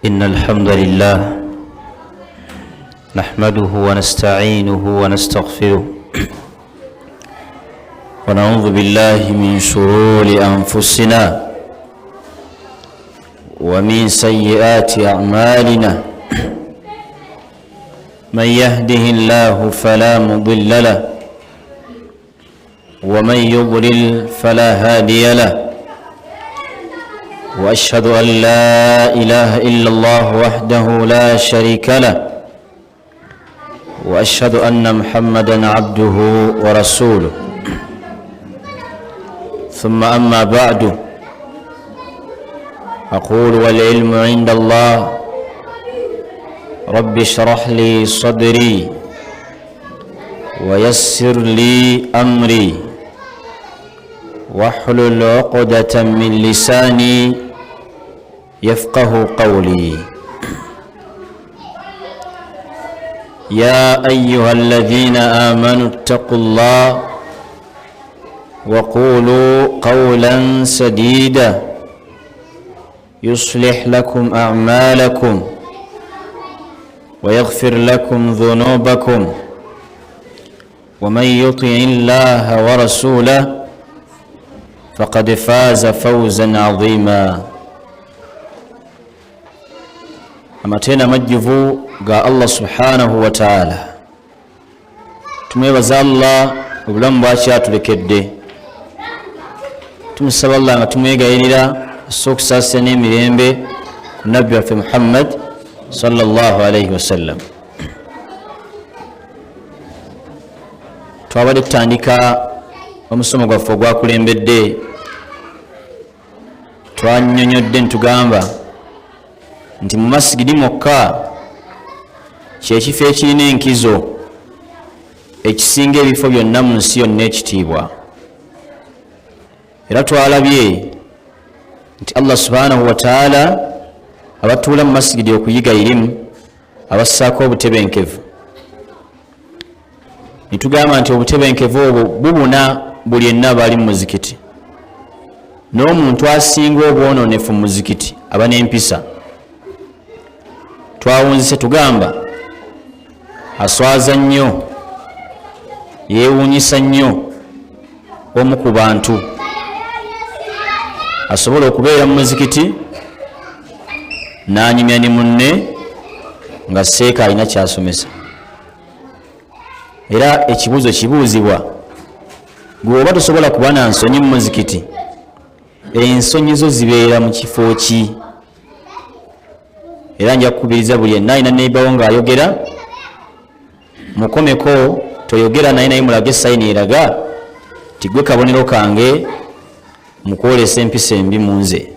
إن الحمد لله نحمده ونستعينه ونستغفره ونعوذ بالله من شرور أنفسنا ومن سيئات أعمالنا من يهده الله فلا مضل له ومن يضلل فلا هادي له وأشهد أن لا إله إلا الله وحده لا شريك له وأشهد أن محمدا عبده ورسوله ثم أما بعد أقول والعلم عند الله رب اشرح لي صدري ويسر لي أمري واحلل عقدة من لساني يفقه قولي يا أيها الذين آمنوا اتقوا الله وقولوا قولا سديدا يصلح لكم أعمالكم ويغفر لكم ذنوبكم ومن يطع الله ورسوله فقد فاز فوزا عظيما amatena majjuvu ga Allah subhanahu wa ta'ala tumwebaza Allah obulamu bwaki atulekedde tumusaba Allah nga tumwegayirira sokusasa n'emirembe ku nabbi waffe Muhammad sallallahu alayhi wasallam. Twabadde tutandika omusomo gwaffe ogwakulembedde twannyonnyodde ntugamba nti mu masigidi mokka kyekifo ekirina enkizo ekisinga ebifo byonna mu nsi yonna ekitiibwa, era twalabye nti Allah subhanahu wa ta'ala abatuula mu masigidi okuyiga irimu abassaako obutebenkevu. Nitugamba nti obutebenkevu obwo bubuna buli yenna abali mu muzikiti, n'omuntu asinga obwononefu mu muzikiti aba n'empisa. Twawunzise tugamba aswaza nnyo, yeewuunyisa nnyo omu ku bantu asobola okubeera mu muzikiti n'anyumya ne munne nga seeka alina kyasomesa. Era ekibuuzo kibuuzibwa, gwe oba tosobola kuba na nsonyi mu muzikiti, ensonyi zo zibeera mu kifo ki? Era nja kukubiriza buli yenna alina neighbour ng'ayogera mukomeko, toyogera naye mulage sayini eraga ti gwe kabonero kange mu kwolesa empisa embi mu nze,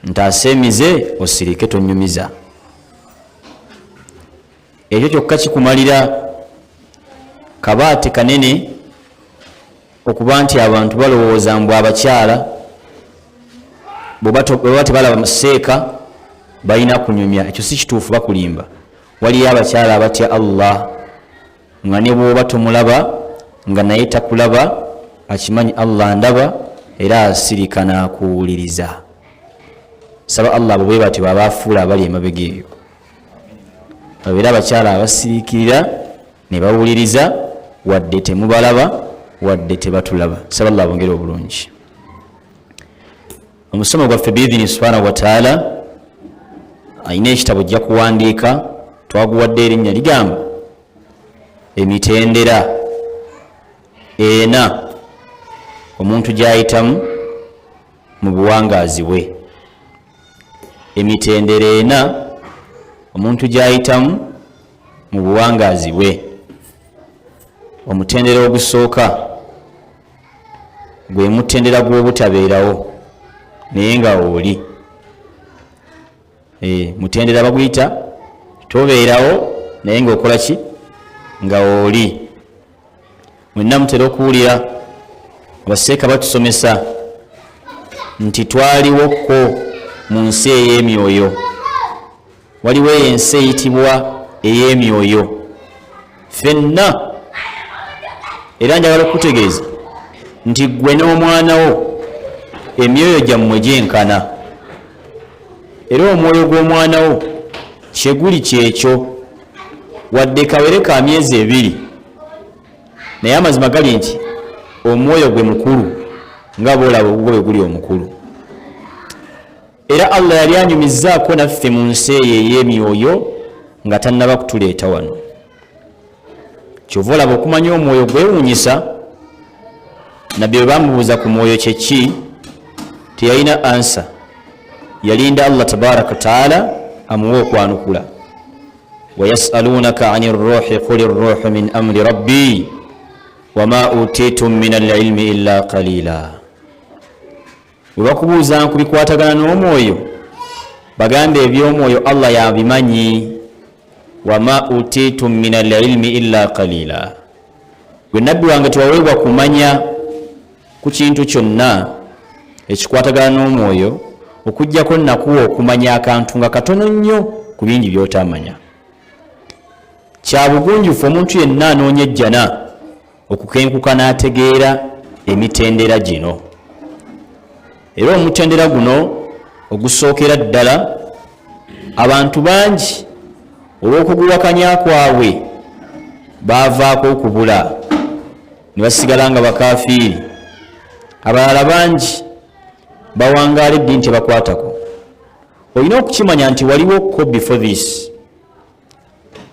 ntaseemize osirike tonnyumiza. Ekyo kyokka kikumalira kabaate kanene okuba nti abantu balowooza mbu abakyala bwe tebalaba seeka balina kunyumya. Ekyo si kituufu, bakulimba. Waliyo abakyala abatya Allah nga ne bw'oba tomulaba nga naye takulaba, akimanyi Allah ndaba era asirika n'akuwuliriza. Saba Allah bwe bati bw'abaafuula abali emabega eyo babeera abakyala abasiriikirira ne bawuliriza wadde temubalaba wadde tebatulaba. Saba Allah bongere obulungi. Omusomo gwaffe biidhini subhanahu wa ta'ala ayina ekitabo jja kuwandiika, twaguwadde erinnya ligamba emitendera ena omuntu gy'ayitamu mu buwangaazi bwe. Emitendera ena omuntu gy'ayitamu mu buwangaazi bwe. Omutendera ogusooka gwe mutendera gw'obutabeerawo naye nga oli. Mutendera baguyita tobeerawo naye ng'okola ki? Nga oli. Mwenna mutera okuwulira abaseeka batusomesa nti twaliwoko mu nsi ey'emyoyo. Waliwo eyo ensi eyitibwa ey'emyoyo ffenna. Era njagala okutegeeza nti gwe n'omwana wo emyoyo gyammwe gyenkana. era omwoyo gw'omwana wo kyeguli kyekyo wadde kawere ka myezi 2 naye amazima gali nti omwoyo gwe mukulu nga boolaba obugwo bwe guli omukulu. Era Allah yali anyumizaako naffe mu nsi eyo ey'emyoyo nga tannaba kutuleeta wano. Kyova olaba okumanya omwoyo gwewuunyisa. Nabbi bwe bamubuuza ku mwoyo kyeki teyalina ansa, yalinda Allah tabaraka wa taala amuwe okwanukula. wayasalunaka ani rruhi quli rruhu min amri rabbi wama utitum min alilmi illa qalila. Bwe bakubuuza ku bikwatagana n'omwoyo bagambe eby'omwoyo Allah yabimanyi. wama utitum min alilmi illa qalila. Gwe nabbi wange tewaweebwa kumanya ku kintu kyonna ekikwatagana n'omwoyo okuggyako nakuwa okumanya akantu nga katono nnyo ku bingi by'otamanya. Kya bugunjufu omuntu yenna anoonya ejjana okukenkuka n'ategeera emitendera gino. Era omutendera guno ogusookera ddala abantu bangi olw'okuguwakanya kwabwe baavaako okubula ne basigala nga bakafiiri. Abalala bangi bawangaala eddiini tebakwatako. Olina okukimanya nti waliwoko before this.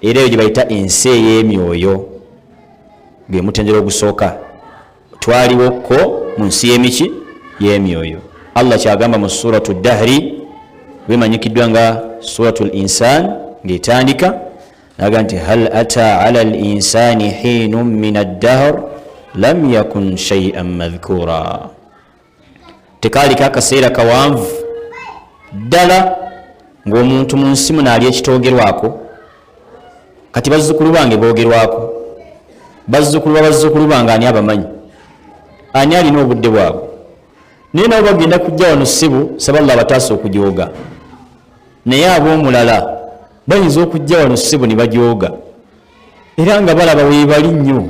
Era eyo gye bayita ensi ey'emyoyo ge mutendera ogusooka. Twaliwoko mu nsi y'emiki y'emyoyo. Allah kyagamba mu suratu dahri bemanyikiddwa nga suratu l-insan ng'etandika naga nti hal ata ala l-insani hiinun min ad-dahr lam yakun shay'an madhkura. Tekaalika akaseera kawanvu ddala ng'omuntu mu nsi muno ali ekitoogerwako. Kati bazzukulu bange boogerwako, bazzukulu babazzukulu bange ani abamanyi, ani alina obudde bwabwe. Naye nabo bagenda kujja wano ssibu saballa abataasa okujooga, naye ab'omulala bayinza okujja wano ssibu ne bajooga era nga balaba weebali nnyo,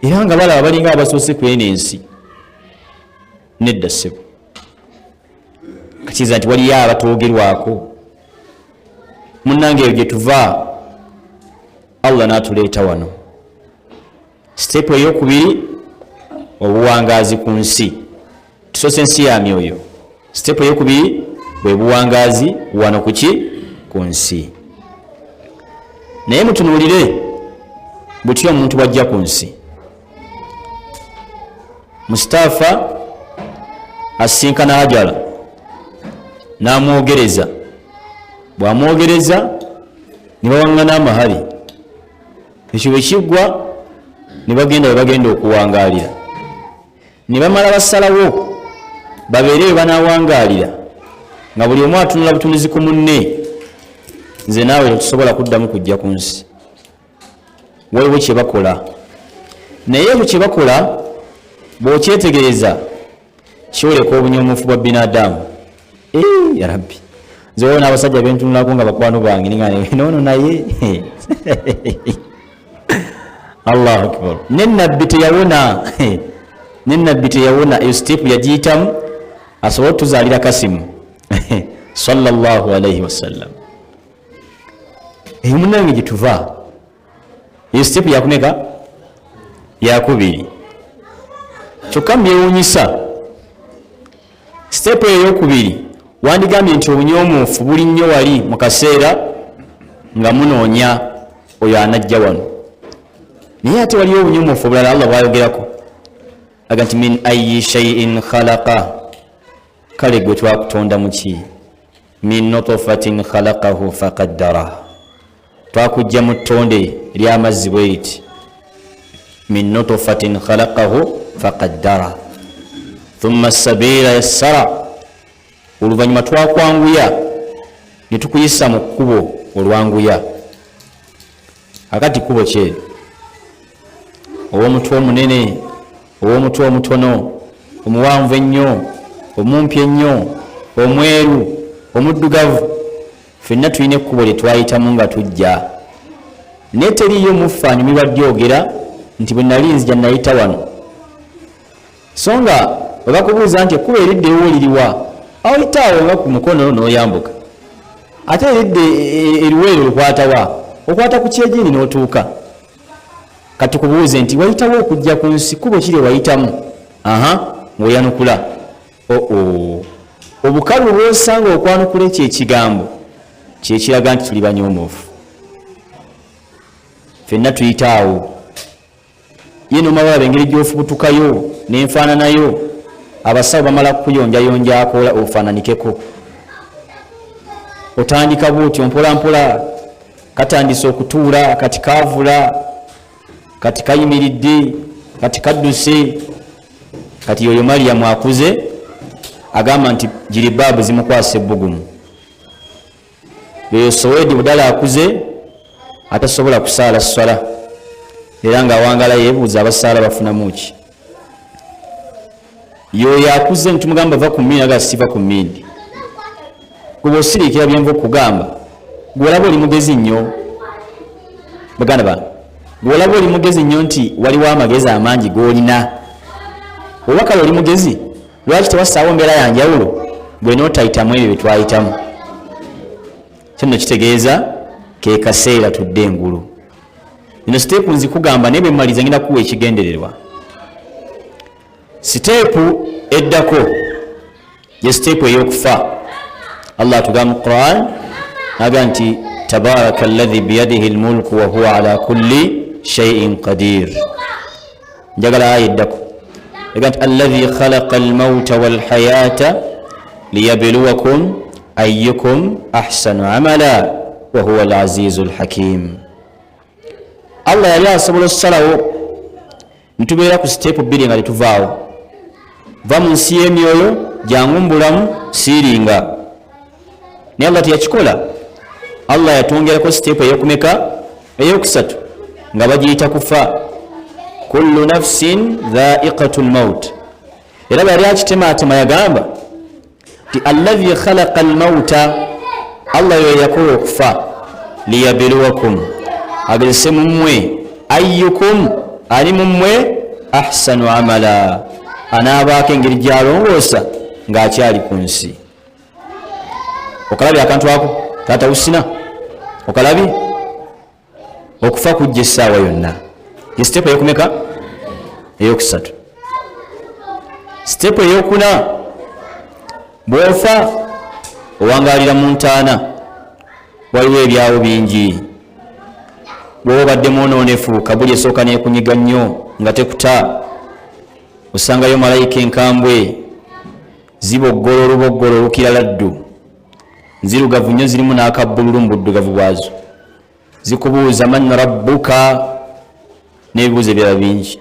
era nga balaba balinga abasoose ku eno ensi. Nedda ssibu kakiza nti waliyo abatoogerwako. Munnange eyo gye tuva Allah n'atuleeta wano. Sitepu ey'okubiri obuwangaazi ku nsi. Tusoose ensi ya myoyo. Sitepu ey'okubiri bwe buwangaazi wano kuki ku nsi. Naye mutunuulire butya omuntu bwajja ku nsi. Mustafa asinkana Hajara n'amwogereza. Bw'amwogereza ne bawaŋŋana amahali. Ekyo bwe kiggwa ne bagenda we bagenda okuwangaalira. Ne bamala basalawo babeere we banaawangaalira nga buli omu atunula butunuzi ku munne. Nze naawe tetusobola kuddamu kujja ku nsi. Waliwo kye bakola. Naye ekyo kye bakola bw'okyetegereza kyoleka obunyoomufu bwa binadamu. Ya Rabbi, nze waliwo n'abasajja bentunulako nga bakwano bange nono naye Allahu akbar. Nenabbi teyawona nenabbi teyawona. Eyo sitepu yagiyitamu asobola otuzaalira Kasimu sallallahu alaihi wasallam. Eyo munnange gye tuva eyo sitepu yakumeka yakubiri. Kyokka mbyewuunyisa sitepu ey'okubiri wandigambye nti obunyoomuufu buli nnyo wali mu kaseera nga munoonya oyo anajja wano. Naye ate waliyo obunyoomuufu obulala Allah bwayogerako aga nti min ayi shay'in khalaqa. Kale gwe twakutonda muki? Min nutfatin khalaqahu faqaddara. Twakujja mu ttonde ly'amazzi bwe liti min nutfatin khalaqahu faqaddara thumma as-sabila yassara. Oluvannyuma twakwanguya ne tukuyisa mu kkubo olwanguya. Akati kkubo kyeru, ow'omutwe omunene, ow'omutwe omutono, omuwanvu ennyo, omumpi ennyo, omweru, omuddugavu. Ffenna tulina ekkubo lye twayitamu nga tujja. Naye teriiyo muffaanyi badyogera nti bwe nali nzija nayita wano. So nga bwe bakubuuza nti ekkubo eriddewo liriwa, awitaawo nga ku mukono n'oyambuka ate eridde eriweero lukwatawa okwata ku kyegini n'otuuka kati kubuuze nti wayitawo okujja ku nsi kubo kiri wayitamu ng'oyanukula obukalu bw'osanga okwanukula ekyo ekigambo kyekiraga nti tuli banyoomoofu ffenna tuyitaawo ye nomawalabe engeri gy'ofubutukayo n'enfaananayo abasawo bamala kukuyonjayonja akola ofaananikeko otandika bwotyo mpola mpola katandise okutuula kati kaavula kati kayimiridde kati kadduse kati yoyo Mariyamu akuze agamba nti jiribaabu zimukwasa ebbugumu yoyo Sowedi budala akuze atasobola kusaala swala era nga awangala yeebuuza abasaala bafunamu ki yoyo akuze nitumugamba va ku mmindi aga siva ku mmindi kuba osiriikira byenva okugamba gwolaba oli mugezi nnyo baganda bange gwolaba oli mugezi nnyo nti waliwo amagezi amangi g'olina oba kale oli mugezi lwaki tewasaawo mbeera yanjawulo gwe n'otayitamu ebyo byetwayitamu kino kitegeeza ke kaseera tudde engulu ino siteepu nzikugamba naye bwe mmaliza ngenda kuwa ekigendererwa siteepu eddako ye siteepu ey'okufa Allah atugamba mu Quran aga nti tabaraka alladhi biyadihi almulku wa huwa ala kulli shay'in qadir njagala aya eddako aga nti alladhi khalaqa almauta walhayata liyabluwakum ayyukum ahsanu amala wa huwa alazizu alhakim Allah yali asobola okusalawo nitubeera ku siteepu bbiri nga tetuvaawo va mu nsi y'emyoyo jangu mbulamu siiringa naye Allah teyakikola Allah yatwongerako siteepu eyokumeka eyokusatu nga bagiyita kufa kullu nafsin dha'iqatu lmaut era bwe yali akitematema yagamba ti alladhi khalaqa almauta Allah yo yakola okufa liyabluwakum agezese mummwe ayyukum ali mummwe ahsanu amala anaabaako engeri gyalongoosa ng'akyali ku nsi okalabye akantu ako taata usina okalabye okufa kujja essaawa yonna ye siteepu eyokumeka eyokusatu siteepu eyokuna bw'ofa owangalira mu ntaana waliwo ebyawo bingi bw'oba obadde mwonoonefu kabuli esooka neekunyiga nnyo nga tekuta osangayo malayika enkambwe ziboggolo oluboggolo olukira laddu nzirugavu nnyo zirimu n'akabbululu mu buddugavu bwazo zikubuuza man rabbuka n'ebibuuzo ebirala bingi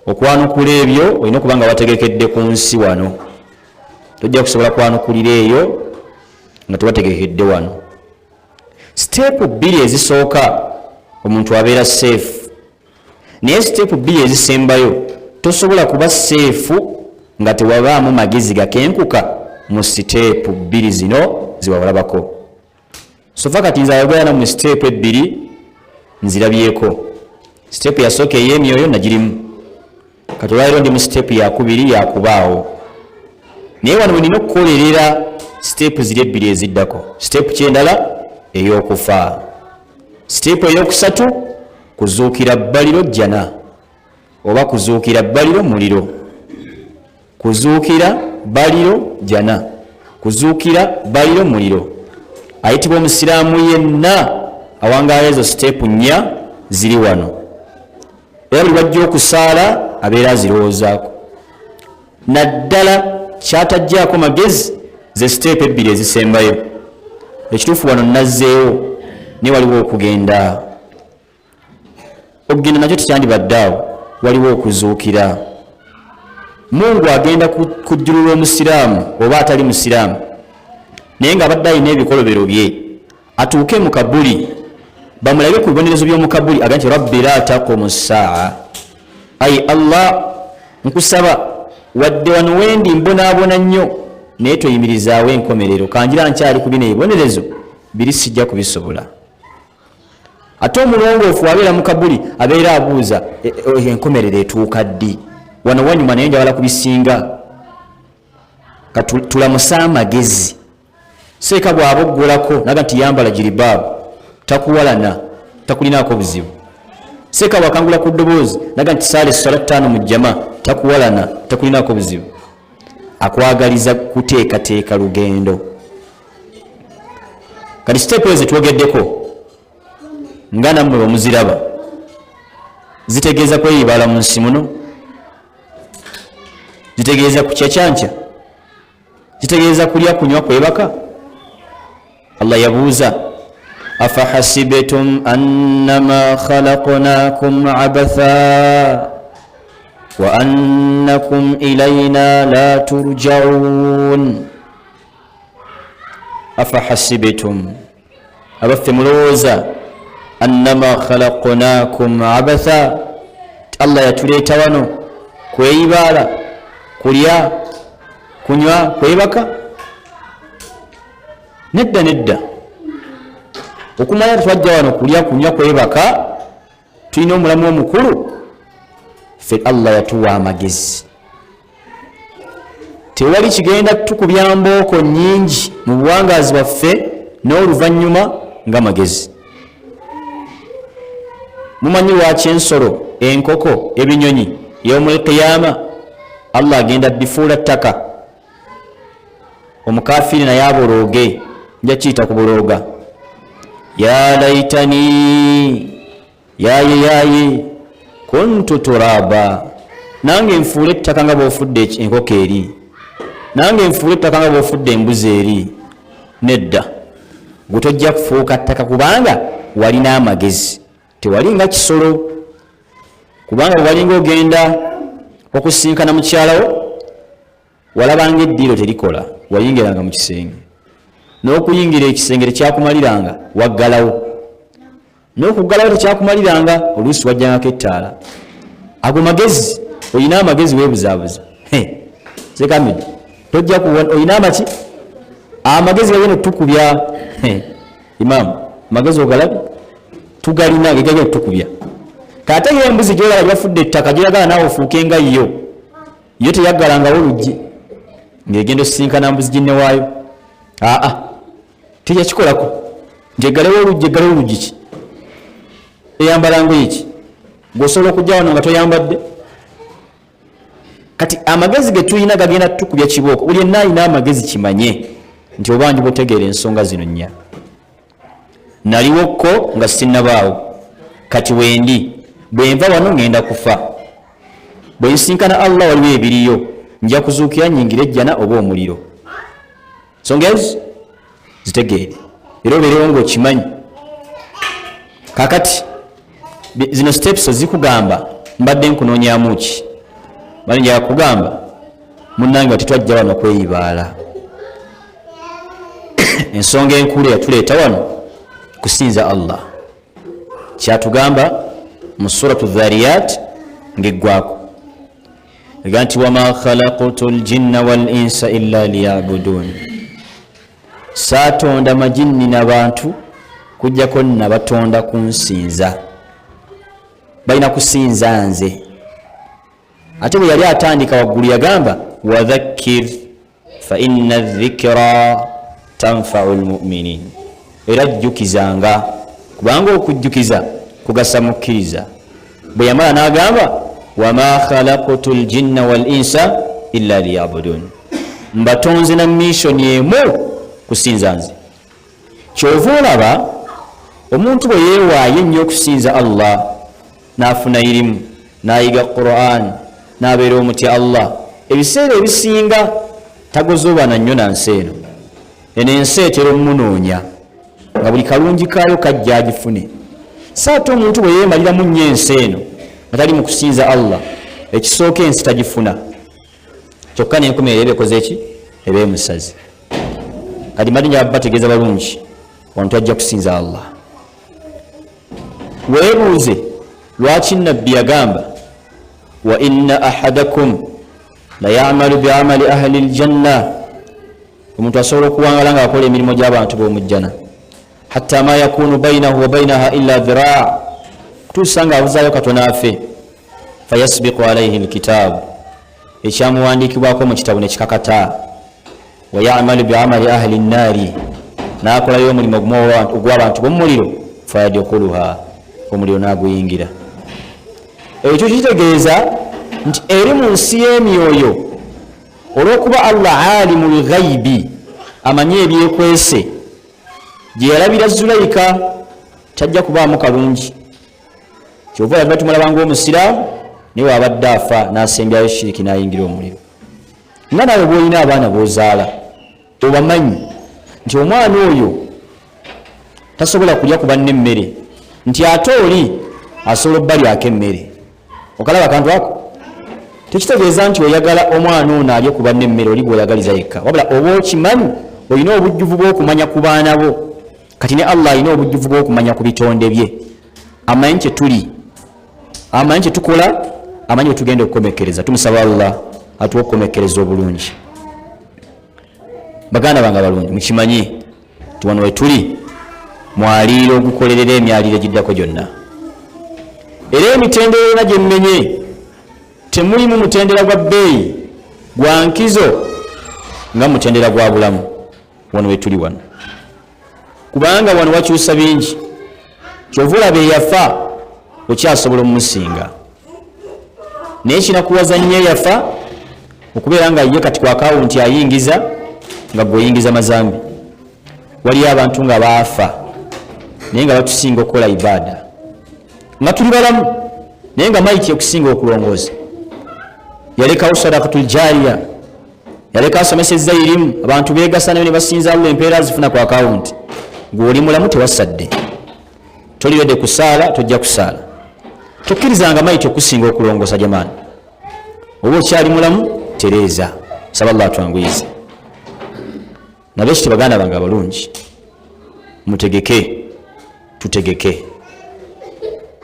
okwanukula ebyo olina okuba nga wategekedde ku nsi wano tojja kusobola kwanukulira eyo nga tewategekedde wano siteepu bbiri ezisooka omuntu abeera seefu naye siteepu bbiri ezisembayo tosobola kuba seefu nga tewabaamu magezi gakenkuka mu siteepu bbiri zino ziwawalabako sofa kati nze ayogera mu siteepu ebbiri nzirabyeko siteepu yasooka ey'emyoyo nagirimu kati olwaliro ndi mu siteepu yakubiri yakubaawo naye wano wenina okukolerera siteepu ziri ebbiri eziddako siteepu kyendala ey'okufa siteepu ey'okusatu kuzuukira bbaliro jjana oba kuzuukira bbaliro muliro kuzuukira bbaliro jjana kuzuukira bbaliro muliro ayitibwa omusiraamu yenna awangaala ezo siteepu nnya ziri wano era buli bajja okusaala abeera azirowoozaako naddala kyatajjaako magezi ze siteepu ebbiri ezisembayo ekituufu wano nazzeewo ne waliwo okugenda okugenda nakyo tekyandibaddaawo waliwo okuzuukira Mungu agenda kujjulula omusiraamu oba atali musiraamu naye nga abadde alina ebikolobero bye atuuke mu kabuli bamulabe ku bibonerezo by'omu kabuli agamba nti rabbi la taqumu ssaa ayi Allah nkusaba wadde wano wendi mbonaabona nnyo naye toyimirizaawo enkomerero kanjira nkyali ku bino ebibonerezo biri sijja kubisobola ate omulongoofu abeera mu kabuli abeera abuuza enkomerero etuuka ddi wano wanyuma naye njagala kubisinga katulamusa amagezi seeka bw'aboggolako naga nti yambala jiribaabu takuwalana takulinaako buzibu seeka bw'akangula ku ddoboozi naga nti saala essala 5 mu jjama takuwalana takulinaako buzibu akwagaliza kuteekateeka lugendo kati sitepu ezo twogeddeko nga nammwe bwemuziraba zitegeeza kweyibala mu nsi muno zitegeeza kukyakyanca zitegeeza kulya kunywa kwebaka Allah yabuuza afahasibtum annama khalaqnakum abatha wa annakum ilayna la turja'un afahasibtum abaffe mulowooza annama khalaqnakum abatha Allah yatuleeta wano kweyibaala kulya kunywa kwebaka nedda okumanya twajja wano kulya kunywa kwebaka tulina omulamu omukulu ffe Allah yatuwa amagezi tewali kigenda tukubya mbooko nyingi mu buwangaazi bwaffe n'oluvannyuma ng'amagezi mumanyi lwaki ensolo enkoko ebinyonyi yawmul qiyama Allah agenda bifuula ttaka omukafiri naye abolooge nja kiyita kubolooga ya laitani yaye kuntu turaba nange nfuule ettaka nga bw'ofudde enkoko eri nange nfuule ettaka nga bw'ofudde embuzi eri nedda gwe tojja kufuuka ttaka kubanga walina amagezi tewali nga kisolo kubanga walinga ogenda okusinkana mukyalawo walabanga eddiiro terikola wayingiranga mu kisenge n'okuyingira ekisenge tekyakumaliranga waggalawo n'okuggalawo tekyakumaliranga oluusi wajjangako ettaala ago magezi olina amagezi weebuzaabuza sekamid tojja olina amaki amagezi gagenda tukubya imaamu amagezi ogalabi tugalina gegagenda tukubya kate y'embuzi gyolaba yafudde ettaka gyeragala naawe ofuuke nga yo teyaggalangawo oluggi ng'egenda osisinkana mbuzi ginne waayo teyakikolako nti eggalewo oluggi ki eyambala ngoye ki gwosobola okujja wano nga toyambadde kati amagezi ge tulina gagenda tukubya kibooko buli yenna alina amagezi kimanye nti obangi botegeera ensonga zino nnya naliwokko nga sinnabaawo kati wendi bwenva wano ngenda kufa bwe nsinkana Allah waliwo ebiriyo nja kuzuukira nyingira ejjana oba omuliro nsonga ezo zitegeere era obeerewo ng'okimanyi kakati zino steps zikugamba mbadde nkunoonyaamu ki bali nja kugamba munnange nga tetwajja wano kweyibaala ensonga enkulu yatuleeta wano kusinza Allah kyatugamba mu suratu dhariyat ng'eggwako ega nti wama khalaqtu ljinna wal insa illa liyabudun saatonda majinni n'abantu kujjako nabatonda kunsinza balina kusinza nze ate bwe yali atandika waggulu yagamba wadhakkir fa inna dhikra tanfau lmuminin era jjukizanga kubanga okujjukiza kugasa mukkiriza bwe yamala n'agamba wama khalaqtu ljinna wal insa illa liyabudun mbatonze na missoni emu kusinza nze kyova olaba omuntu bwe yeewaayo ennyo okusinza Allah n'afuna irimu n'ayiga Qur'an n'abeera omutya Allah ebiseera ebisinga tagozoobana nnyo na nsi eno eno ensi etera omunoonya nga buli kalungi kaayo kajja agifune saate omuntu bwe yeemaliramu nnyo ensi eno nga tali mu kusinza Allah ekisooka ensi tagifuna kyokka n'enkomerero ebeekoze ki ebeemusazi kati mbadde nja bategeeza balungi wantu ajja kusinza Allah weebuuze lwaki nabbi yagamba wa inna ahadakum la ya'malu bi'amali ahli aljanna omuntu asobola okuwangala nga akola emirimu gy'abantu b'omujjana hatta ma yakunu bainahu wa bainaha illa dhiraa kutuusa nga abuzaayo katono afe fayasbiqu alayhi alkitaabu ekyamuwandiikibwako mu kitabu ne kikakata wa ya'malu bi'amali ahli an-nari nakola yo mulimo ogw'abantu b'omuliro fayadkhuluha omuliro naguyingira. Ekyo kitegeeza nti eri mu nsi y'emyoyo olw'okuba Allah alimul ghaibi amanyi ebyekwese gye yalabira Zulaika tajja kubaamu kalungi. Kyova yagala tumulabanga omusiraamu niwe abadde afa n'asembyayo shiriki n'ayingira omuliro. Nga nawe bw'olina abaana b'ozaala obamanyi nti omwana oyo tasobola kulya ku banne emmere, nti ate oli asobola obbalyako emmere. Okalaba akantu ako tekitegeeza nti oyagala omwana ono alye ku banne emmere oli bw'oyagaliza yekka, wabula oba okimanyi olina obujjuvu bw'okumanya ku baana bo. Kati ne Allah alina obujjuvu bw'okumanya ku bitonde bye, amanyi kye tuli, amanyi kye tukola, amanyi bwe tugenda okukomekereza. Tumusaba Allah atuwe okukomekereza obulungi. Baganda bange abalungi, mukimanyi nti wano we tuli mwaliiro ogukolerera emyaliiro egiddako gyonna, era emitendera yonna gye mmenye temulimu mutendera gwa bbeeyi gwa nkizo nga mutendera gwa bulamu. Wano we tuli wano, kubanga wano wakyusa bingi. Kyova olaba eyafa okyasobola omumusinga, naye kinakuwaza nnyo eyafa okubeera nga ye kati ku akawunti ayingiza nga gweoyingiza mazambi. Waliyo abantu nga baafa naye nga batusinga okukola ibaada, nga tuli balamu naye nga maiti okusinga okulongooza. Yalekawo sadakatul jariya, yaleka asomesezza irimu, abantu beegasa nayo ne basinza Allah, empeera zifuna ku akawunti. Gw'oli mulamu tewasadde, toliredde kusaala, tojja kusaala. Tokkirizanga maiti okusinga okulongoosa jamaani. Oba okyali mulamu tereeza, saba Allah atwanguyize. Nabekiti baganda bange abalungi, mutegeke, tutegeke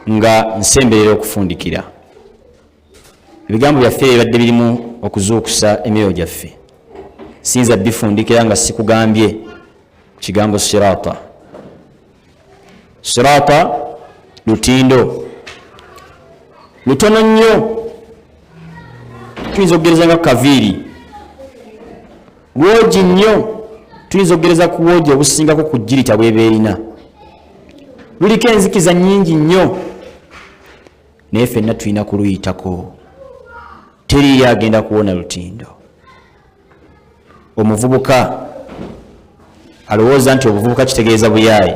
nga nsemberera okufundikira. Ebigambo byaffe bibadde birimu okuzuukusa emyoyo gyaffe. Sinza bifundikira nga sikugambye kigambo sirata. Sirata lutindo lutono nnyo, tuyinza okugereza nga kaviiri. Lwogi nnyo, tuyinza okugereza ku lwogi obusingako ku jjirita bw'eba erina. Luliko enzikiza nnyingi nnyo, naye ffenna tulina kuluyitako. Teriyo agenda kuwona lutindo. Omuvubuka alowooza nti obuvubuka kitegeeza buyaayi.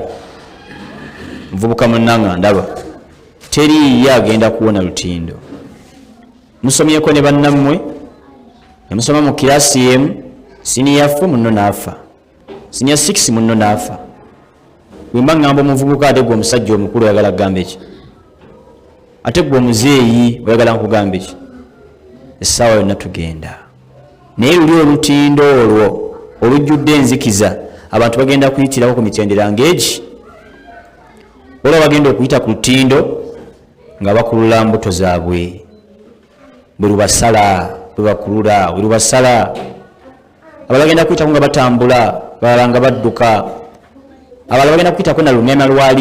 Muvubuka munnanga ndaba, teriyo agenda kuwona lutindo. Musomyeko ne bannammwe, ne musoma mu kiraasi emu, siniya 4 munno n'afa, siniya 6 munno n'afa. Bwemba ngamba omuvubuka ate gwe omusajja omukulu oyagala kugamba eki? Ate gwe omuzeeyi oyagala nkugamba eki? Essaawa yonna tugenda. Naye luli olutindo olwo olujjudde enzikiza, abantu bagenda kuyitirako ku mitendera ng'egi. Olwo bagenda okuyita ku lutindo nga bakulula mbuto zaabwe. Bwe lubasala, bwe bakulula, bwe lubasala. Abalala bagenda kuyitako nga batambula, abalala nga badduka. Abalala bagenda kuyitako na lutemya lwa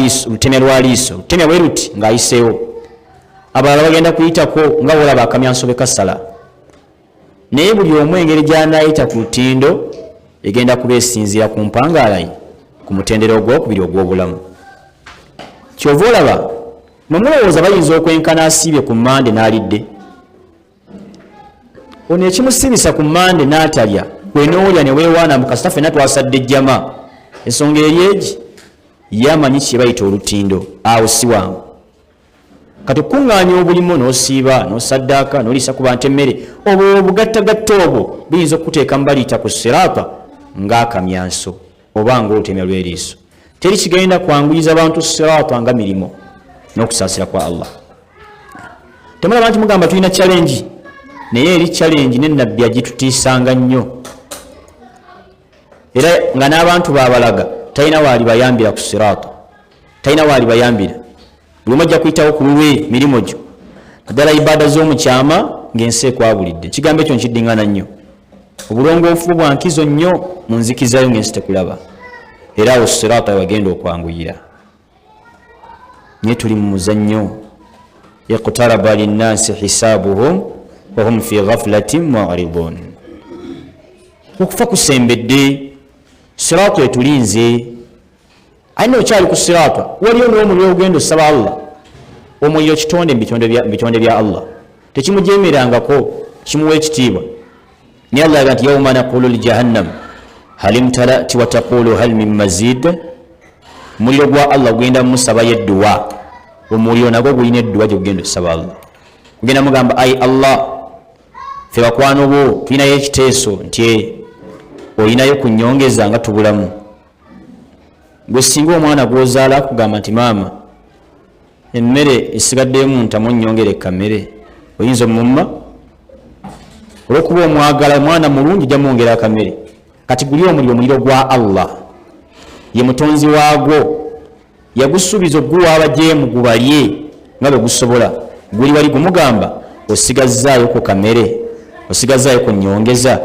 liiso, lutemya bwe luti ng'ayiseewo. Abalala bagenda kuyitako nga wolaba akamyanso bwe kasala. Naye buli omu engeri gy'anaayita ku lutindo egenda kuba esinziira ku mpangaalayi ku mutendera ogwokubiri ogw'obulamu. Kyova olaba nomulowooza bayinza okwenkana asiibye ku mmande n'alidde. Ono ekimusibisa ku mmande n'atalya, gwe n'olya ne weewaana mu kasita ffenna twasadde ejjama. Ensonga eri egi ye amanyi kye bayita olutindo, awo si wangu. Kati okuŋŋaanya obulimu n'osiiba n'osaddaaka n'oliisa ku bantu emmere, obwo obugattagatta obwo buyinza okuteeka mu baliita ku siraata ng'akamyanso oba ng'olutemya lw'eriiso. Teri kigenda kwanguyiza bantu siraata nga mirimo n'okusaasira kwa Allah. Temulaba nti mugamba tulina challenge, naye eri challenge ne nnabbi agitutiisanga nnyo. Era nga n'abantu baabalaga talina waali bayambira ku siraata, talina waali bayambira. Buli ajja kuyitawo ku lulwe mirimu gyo, naddala ibaada z'omukyama ng'ensi ekwabulidde. Ekigambo ekyo nkiddiŋŋana nnyo. Obulongoofu bwa nkizo nnyo mu nzikizayo ng'ensi tekulaba. Era awo siraata wagenda okwanguyira. Naye tuli mu muzannyo. Iqtaraba linnaasi hisaabuhum wa hum fi ghaflatin mu'ridun. okufa kusembedde, siraatu etulinze. Ayina okyali ku siraatu, waliyo n'omuliro ogenda osaba Allah. Omuliro kitonde mu bitonde bya Allah, tekimujeemerangako, kimuwa ekitiibwa. Ni Allah yaga nti yawma naqulu li jahannam hal imtalati wa taqulu hal min mazid. Muliro gwa Allah gugenda musabayo edduwa, omuliro nagwo gulina edduwa gye gugenda osaba Allah. Gugenda mugamba ayi Allah, ffe bakwano bo tulinayo ekiteeso nti olinayo ku nnyongeza nga tubulamu. Gwe singa omwana gw'ozaala akugamba nti maama emmere esigaddeemu ntamu nnyongere kamere, oyinza omumma? Olwokuba omwagala mwana mulungi jja mwongera akamere. Kati guli omuliro gwa Allah, ye mutonzi waagwo, yagusuubiza oguwa abajeemu gubalye nga bwe gusobola. Guli wali gumugamba osigazzaayo ku kamere, osigazzaayo ku nnyongeza.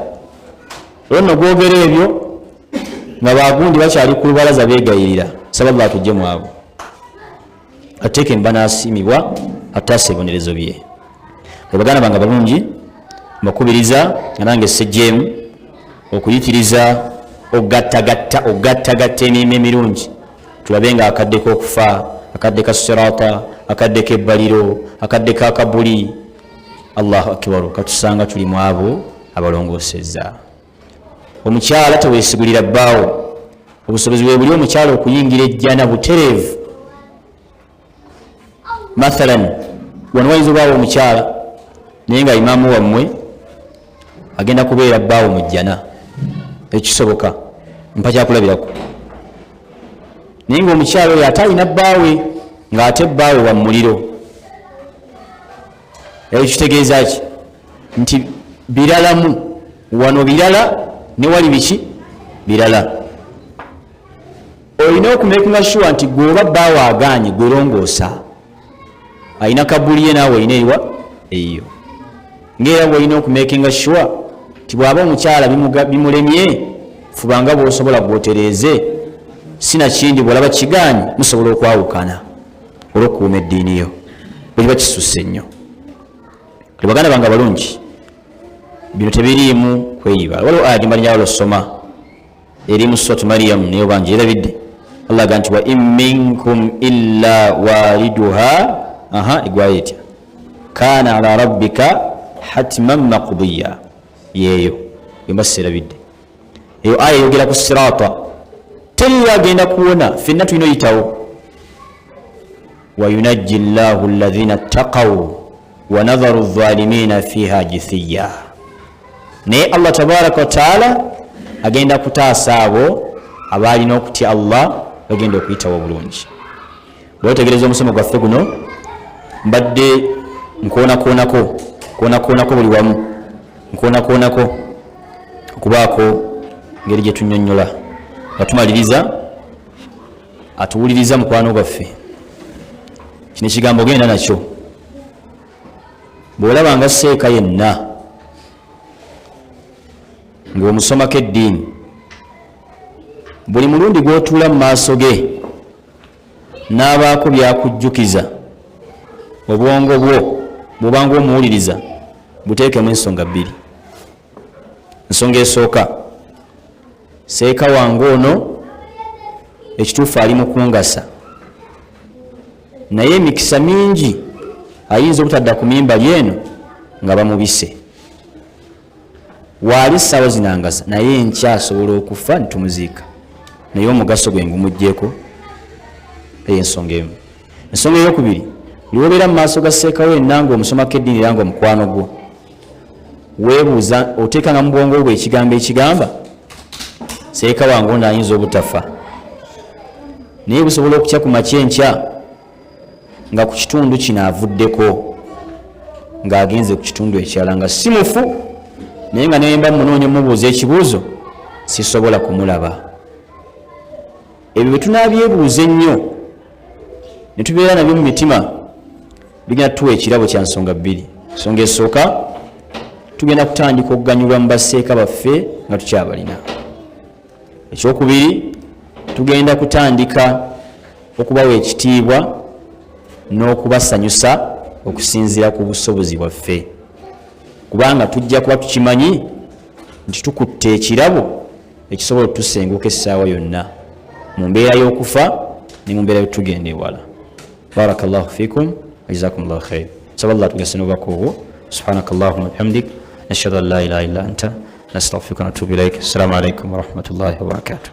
Olwo nno gwogera ebyo nga bagundi bakyali ku lubalaza beegayirira, saba Allah atujje mu abo. Ateeke mba naasiimibwa ataasa ebibonerezo bye. Baganda bange balungi, mbakubiriza nga nange sejjeemu okuyitiriza ogattagatta emirimu emirungi, tulabe nga akadde k'okufa, akadde ka siraata, akadde k'ebbaliro, akadde ka kabuli, Allahu akbar, katusanga tuli mu abo abalongoosezza. Omukyala teweesigulira bbaawo, obusobozi bwe buli omukyala okuyingira ejjana butereevu. Mathalan, wano wayinza obaawo omukyala naye nga imaamu wammwe agenda kubeera bbaawo mu jjana, ekisoboka mpa kyakulabirako. Naye nga omukyala oyo ate alina bbaawe ng'ate bbaawe wa muliro. Eyo kitegeeza ki? Nti biralamu, wano birala ne wali biki birala. Olina okumekinga sure nti gweoba bbaawe agaanye gwerongoosa, alina kabuli ye naawe olina eriwa eyo. Ng'era bwolina okumekinga sure nti bw'aba omukyala bimulemye, fubanga bw'osobola gwotereeze, sinakindi bw'olaba kigaanye musobola okwawukana olw'okukuuma eddiini yo, bwe kiba kisusse nnyo. Baganda bange abalungi, bino tebiriimu kweyiba. Waliwo aya gye njagala osoma eri mu suratu Maryam, naye bangi erabidde. Allah aga nti wa in minkum illa waliduha, egwayo etya, kana ala rabbika hatman maqdiya. Yeeyo yemba serabidde. Eyo aya eyogera ku siraata, teri agenda kuwona, ffenna tulina oyitawo. wa yunajji llahu alladhina ttaqaw wa nadharu adh-dhalimina fiha jithiya. Naye Allah tabaraka wa taala agenda kutaasa abo abaalina okutya Allah, bagenda okuyitawo bulungi. Bwetegereza omusomo gwaffe guno mbadde nkoonako buli wamu, nkoonako okubaako ngeri gye tunnyonnyola nga tumaliriza atuwuliriza mukwano gwaffe. Kino ekigambo genda nakyo, bw'olaba nga seeka yenna ng'omusomako eddiini, buli mulundi gw'otuula mu maaso ge n'abaako byakujjukiza, obwongo bwo bw'obanga omuwuliriza buteekemu ensonga bbiri. Ensonga esooka, seeka wange ono ekituufu ali mu kungasa, naye emikisa mingi ayinza obutadda ku mimba lyeno nga bamubise. Waali ssaawa zinangasa naye nkyasobola okufa nitumuziika, naye omugaso gwe ngumugyeko. Eyo ensonga emu. Ensonga eyokubiri, lwobeera mu maaso ga seeka wenna ng'omusomako eddiini era ng'omukwano gwo, weebuuza oteekanga mu bwongo bwe ekigambo ekigamba seeka wange ono ayinza obutafa, naye busobola okukya ku makya enkya nga ku kitundu kino avuddeko, ng'agenze ku kitundu ekirala nga si mufu, naye nga nemba munoonya mubuuza ekibuuzo sisobola kumulaba. Ebyo bwe tunaabyebuuza ennyo ne tubeera nabyo mu mitima, bigenda tuwa ekirabo kya nsonga bbiri. Ensonga esooka, tugenda kutandika okuganyulwa mu baseeka baffe nga tukyabalina. Ekyokubiri, tugenda kutandika okubawa ekitiibwa n'okubasanyusa okusinziira ku busobozi bwaffe, kubanga tujja kuba tukimanyi nti tukutte ekirabo ekisobola otusenguka essaawa yonna mu mbeera y'okufa ne mu mbeera y'otugenda ewala. Barakallahu fikum wa jazakumullahu khair. Nsaba Allah tugese n'obubaka obwo. Subhanakallahumma wa bihamdik nashhadu an la ilaha illa anta nastaghfiruka wa natubu ilaik. Assalamu alaikum wa rahmatullahi wa barakatuh.